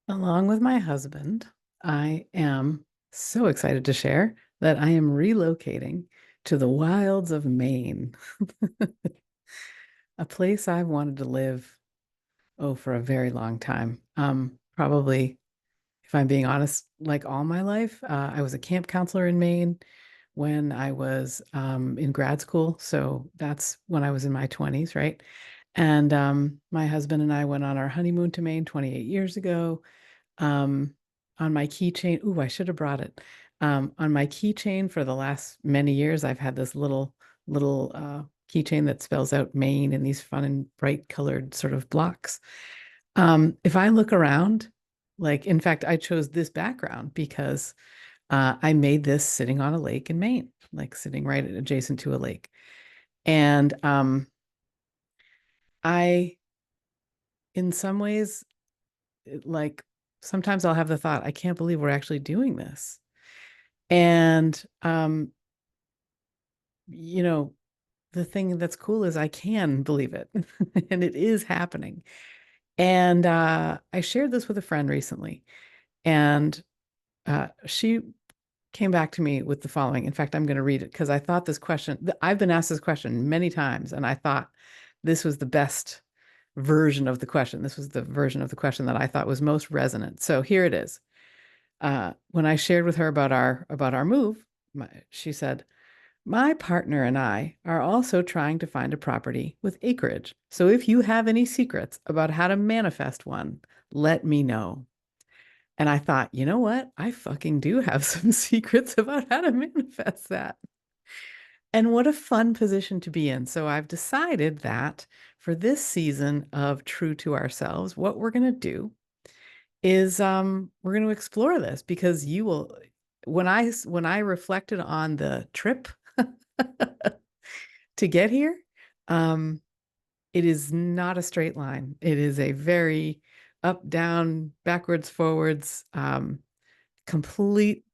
Along with my husband, I am so excited to share that I am relocating to the wilds of Maine, a place I've wanted to live, for a very long time. Probably, if I'm being honest, like all my life. I was a camp counselor in Maine when I was in grad school. So that's when I was in my 20s, right? And my husband and I went on our honeymoon to Maine 28 years ago. Um, on my keychain, ooh, I should have brought it. On my keychain for the last many years, I've had this little keychain that spells out Maine in these fun and bright colored sort of blocks. If I look around, like in fact, I chose this background because I made this sitting on a lake in Maine, like sitting right adjacent to a lake. And I, in some ways, like sometimes I'll have the thought, I can't believe we're actually doing this. And you know, the thing that's cool is I can believe it, and it is happening. And I shared this with a friend recently, and she came back to me with the following. In fact, I'm going to read it because I thought this question, I've been asked this question many times, and I thought this was the best version of the question. This was the version of the question that I thought was most resonant. So here it is. When I shared with her about our move, she said, "My partner and I are also trying to find a property with acreage. So if you have any secrets about how to manifest one, let me know." And I thought, you know what? I fucking do have some secrets about how to manifest that. And what a fun position to be in. So I've decided that for this season of True to Ourselves, what we're going to do is we're going to explore this because you will when I reflected on the trip to get here, um, it is not a straight line. It is a very up, down, backwards, forwards, complete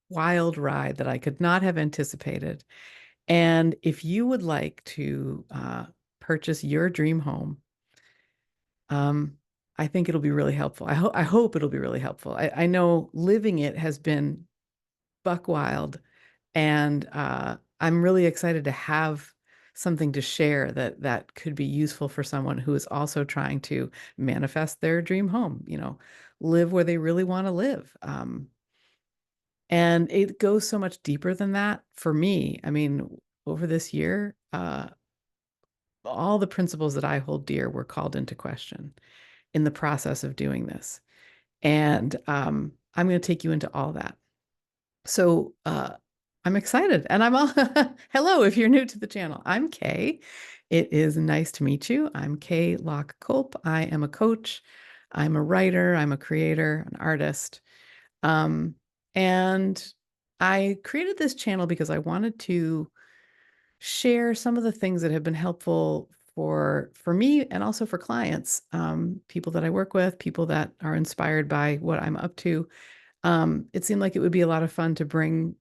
wild ride that I could not have anticipated. And if you would like to purchase your dream home, um, I think it'll be really helpful. I hope it'll be really helpful. I know living it has been buck wild, and I'm really excited to have something to share that could be useful for someone who is also trying to manifest their dream home, live where they really want to live. And it goes so much deeper than that for me. I mean, over this year, all the principles that I hold dear were called into question in the process of doing this. And I'm going to take you into all that. So I'm excited. And I'm all hello, if you're new to the channel. I'm Kay. It is nice to meet you. I'm Kay Locke Culp. I am a coach. I'm a writer. I'm a creator, an artist. Um, and I created this channel because I wanted to share some of the things that have been helpful for me and also for clients, people that I work with, people that are inspired by what I'm up to. It seemed like it would be a lot of fun to bring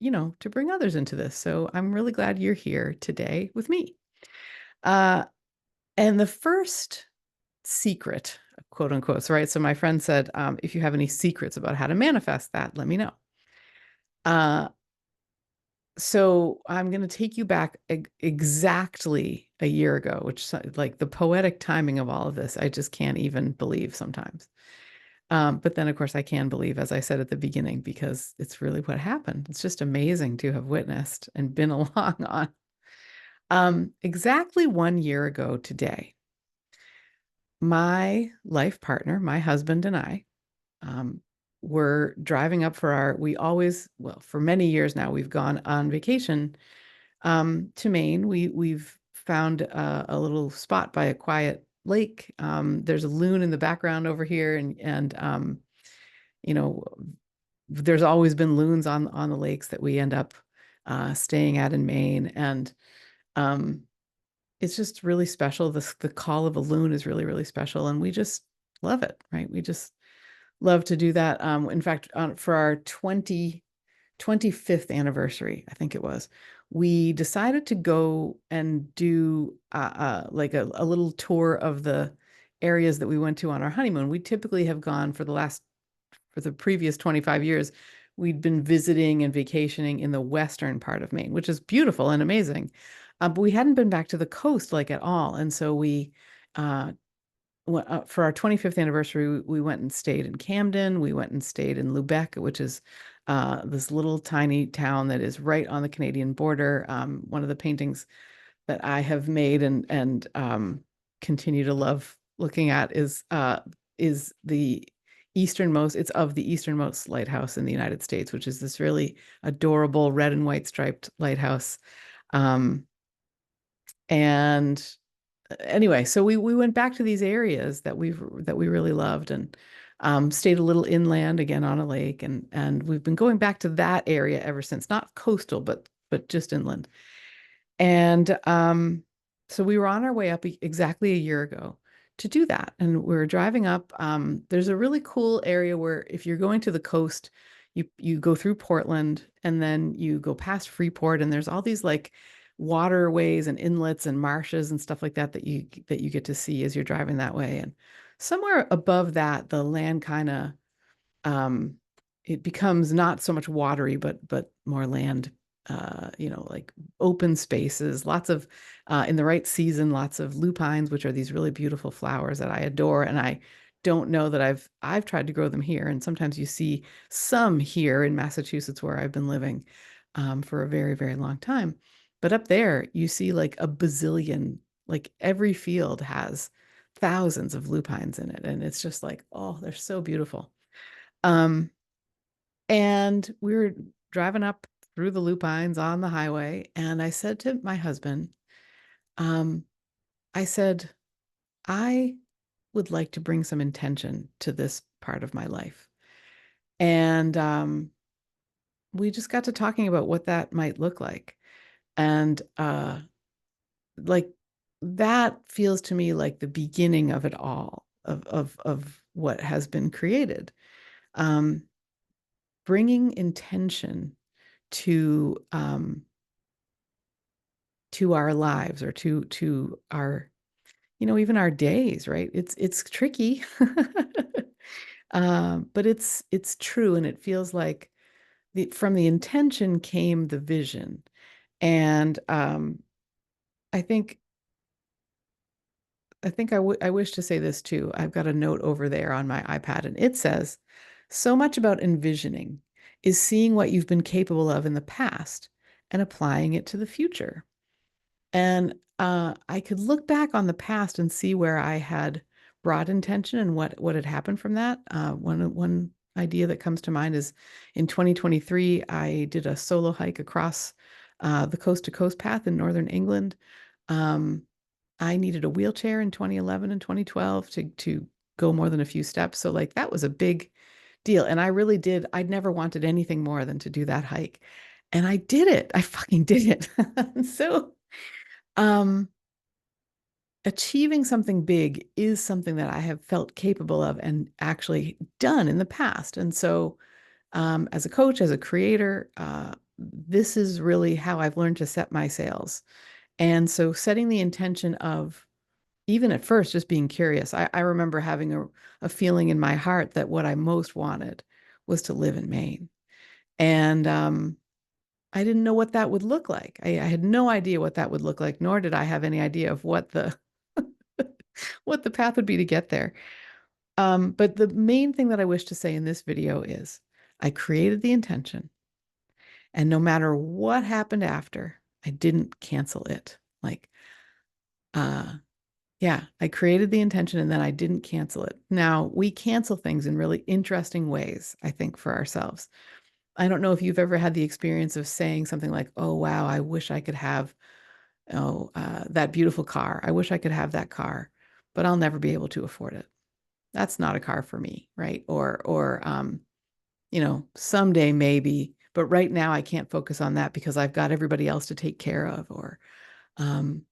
others into this. So I'm really glad you're here today with me. Uh, and the first secret, quote unquote, so, right? So my friend said, if you have any secrets about how to manifest that, let me know. Uh, so I'm going to take you back exactly a year ago, which like the poetic timing of all of this, I just can't even believe sometimes. But then, of course, I can believe, as I said at the beginning, because it's really what happened. It's just amazing to have witnessed and been along on. Exactly 1 year ago today, my life partner, my husband, and I were driving up well, for many years now, we've gone on vacation to Maine. We've found a little spot by a quiet lake. There's a loon in the background over here, and you know, there's always been loons on the lakes that we end up staying at in Maine, and um, it's just really special. The call of a loon is really, really special, and we just love it, right? We just love to do that. In fact, for our 25th anniversary, I think it was, we decided to go and do like a little tour of the areas that we went to on our honeymoon. We typically have gone for the previous 25 years, we'd been visiting and vacationing in the western part of Maine, which is beautiful and amazing. But we hadn't been back to the coast like at all. And so uh, for our 25th anniversary, we went and stayed in Camden. We went and stayed in Lubec, which is this little tiny town that is right on the Canadian border. One of the paintings that I have made and continue to love looking at is the easternmost. It's of the easternmost lighthouse in the United States, which is this really adorable red and white striped lighthouse. Um, and anyway, so we went back to these areas that we really loved and stayed a little inland again on a lake, and we've been going back to that area ever since, not coastal, but just inland. And so we were on our way up exactly a year ago to do that. And we were driving up. There's a really cool area where if you're going to the coast, you go through Portland and then you go past Freeport, and there's all these like waterways and inlets and marshes and stuff like that that you get to see as you're driving that way. And somewhere above that, the land kind of um, it becomes not so much watery, but more land, like open spaces, lots of, in the right season, lots of lupines, which are these really beautiful flowers that I adore. And I don't know that I've tried to grow them here. And sometimes you see some here in Massachusetts where I've been living for a very, very long time. But up there, you see like a bazillion, like every field has thousands of lupines in it. And it's just like, oh, they're so beautiful. Um, and we were driving up through the lupines on the highway, and I said to my husband, um, I said, I would like to bring some intention to this part of my life. And we just got to talking about what that might look like. And like that feels to me like the beginning of it all, of what has been created. Um, Bringing intention to to our lives or to our, even our days, right? It's tricky. But it's true, and it feels like from the intention came the vision. And I think I wish to say this too. I've got a note over there on my iPad, and it says, so much about envisioning is seeing what you've been capable of in the past and applying it to the future. And I could look back on the past and see where I had brought intention and what had happened from that. One idea that comes to mind is in 2023, I did a solo hike across the coast to coast path in northern England. Um, I needed a wheelchair in 2011 and 2012 to go more than a few steps. So like that was a big deal. And I really did. I'd never wanted anything more than to do that hike. And I did it. I fucking did it. So um, achieving something big is something that I have felt capable of and actually done in the past. And so, as a coach, as a creator, this is really how I've learned to set my sails. And so, setting the intention of even at first just being curious, I remember having a feeling in my heart that what I most wanted was to live in Maine. And I didn't know what that would look like. I had no idea what that would look like, nor did I have any idea of what the what the path would be to get there. But the main thing that I wish to say in this video is I created the intention, and no matter what happened after, I didn't cancel it. Like, yeah, I created the intention and then I didn't cancel it. Now, we cancel things in really interesting ways, I think, for ourselves. I don't know if you've ever had the experience of saying something like, oh, wow, I wish I could have, that beautiful car. I wish I could have that car, but I'll never be able to afford it. That's not a car for me, right? Someday maybe, but right now I can't focus on that because I've got everybody else to take care of, or um,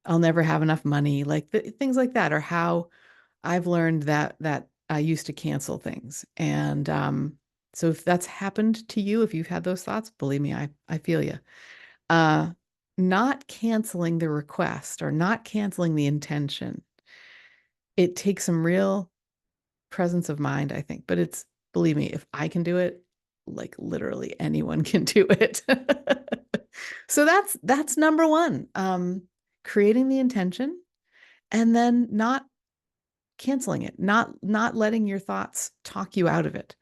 I'll never have enough money. Like things like that are how I've learned that I used to cancel things. And so if that's happened to you, if you've had those thoughts, believe me, I feel you. Uh, Not canceling the request or not canceling the intention It takes some real presence of mind, I think. But it's, believe me, if I can do it, like literally anyone can do it. So that's number one. Creating the intention and then not canceling it, not letting your thoughts talk you out of it.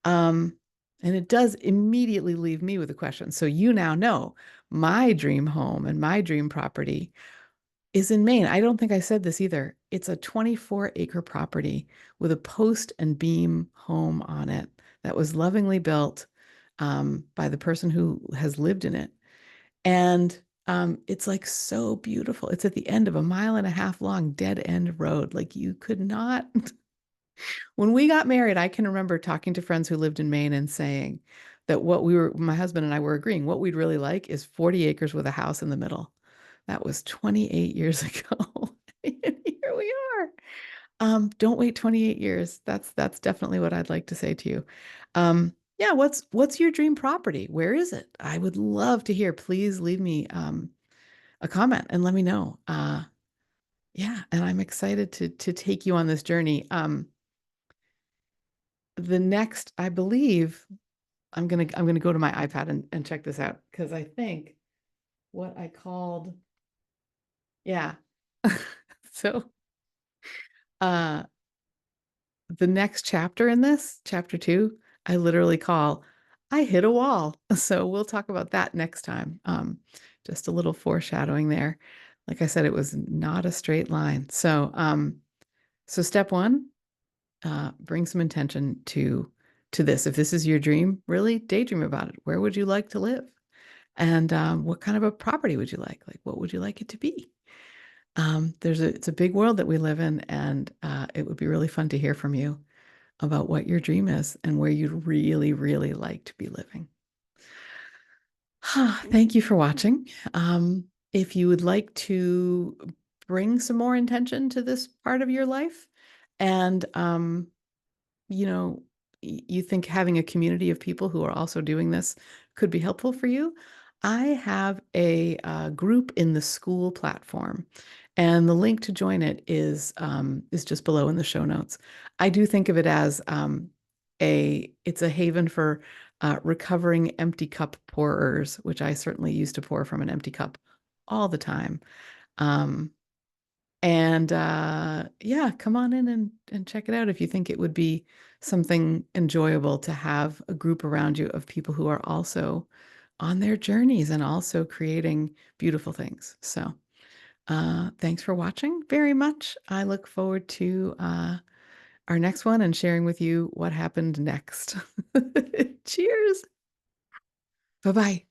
Um, and it does immediately leave me with a question. So you now know my dream home and my dream property is in Maine. I don't think I said this either. It's a 24-acre property with a post and beam home on it that was lovingly built by the person who has lived in it. And it's like so beautiful. It's at the end of a 1.5 mile long dead end road. Like you could not. When we got married, I can remember talking to friends who lived in Maine and saying that my husband and I were agreeing, what we'd really like is 40 acres with a house in the middle. That was 28 years ago. Here we are. Don't wait 28 years. That's definitely what I'd like to say to you. Yeah, what's your dream property? Where is it? I would love to hear. Please leave me a comment and let me know. Yeah, and I'm excited to take you on this journey. The next, I believe, I'm gonna go to my iPad and check this out because I think what I called, yeah. So uh the next chapter in this, chapter 2, I literally call I hit a wall. So we'll talk about that next time. Just a little foreshadowing there. Like I said, it was not a straight line. So step one, bring some intention to this. If this is your dream, really daydream about it. Where would you like to live? And what kind of a property would you like? Like, what would you like it to be? It's a big world that we live in, and it would be really fun to hear from you about what your dream is and where you'd really, really like to be living. Thank you for watching. If you would like to bring some more intention to this part of your life, and you know, you think having a community of people who are also doing this could be helpful for you, I have a group in the school platform, and the link to join it is just below in the show notes. I do think of it as it's a haven for recovering empty cup pourers, which I certainly used to pour from an empty cup all the time. Um, and yeah, come on in and check it out if you think it would be something enjoyable to have a group around you of people who are also on their journeys and also creating beautiful things. So thanks for watching very much. I look forward to our next one and sharing with you what happened next. Cheers. Bye-bye.